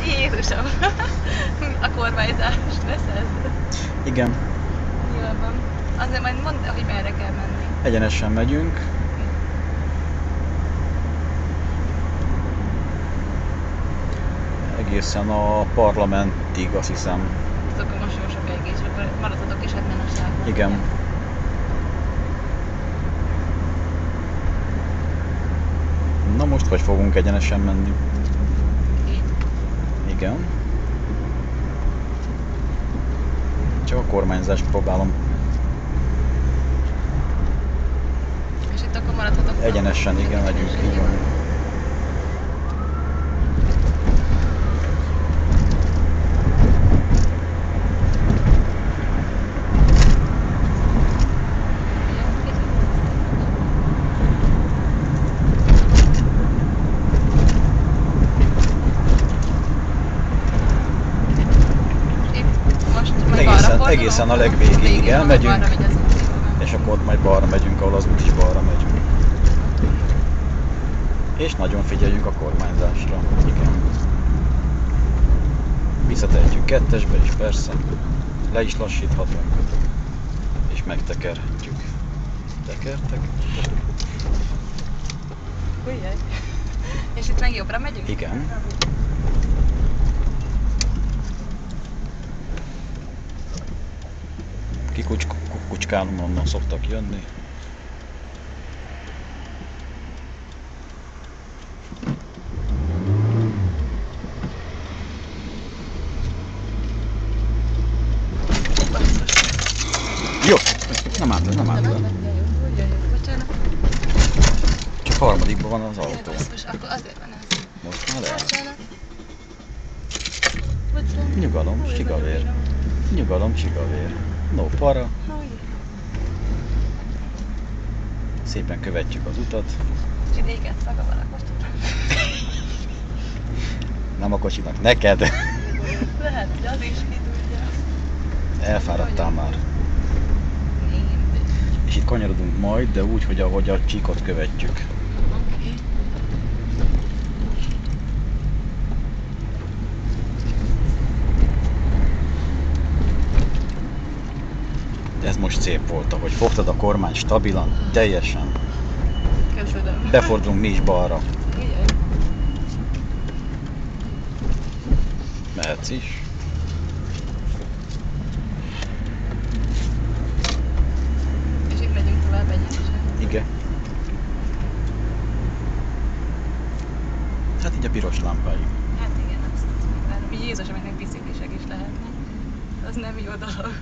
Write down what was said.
Jézusom! A kormányzást veszed? Igen. Jól van. Azért majd mondd, hogy merre kell menni. Egyenesen megyünk. Egészen a parlamentig, azt hiszem. Ez akkor most jó sokáig is, akkor maradhatok is 70-es sávon. Igen. Na most hogy fogunk egyenesen menni? Így. Igen. Csak a kormányzást próbálom. És itt akkor maradhatok. Egyenesen, igen, megyünk. Így van. Egészen a legvégéig elmegyünk, és akkor ott majd balra megyünk, ahol az út is balra megy. És nagyon figyeljünk a kormányzásra. Igen. Visszatehetjük kettesbe is, persze. Le is lassíthatunk. És megtekerhetjük. Tekertek. Ujjaj. És itt meg jobbra megyünk? Igen. Kikucskálom, onnan szoktak jönni. Jó, nem áll, nem áll. Csak harmadikban van az autó. Akkor azért van ez. Most már el. Nyugalom, sigavér. Nyugalom, sigavér. No para. Szépen követjük az utat. És idéket szakaval a kocsit. Nem a kocsinak, neked. Lehet, hogy az is ki tudja. Elfáradtál már. És itt kanyarodunk majd, de úgy, hogy ahogy a csíkot követjük. Oké. Ez most szép volt, ahogy fogtad a kormány stabilan, teljesen. Köszönöm. Befordulunk mi is balra. Igen. Mehetsz is. És itt megyünk tovább egyenesen. Igen. Hát így a piros lámpáig. Hát igen, azt várom. Jézus, aminek biciklisek is lehetnek. Az nem jó dolog.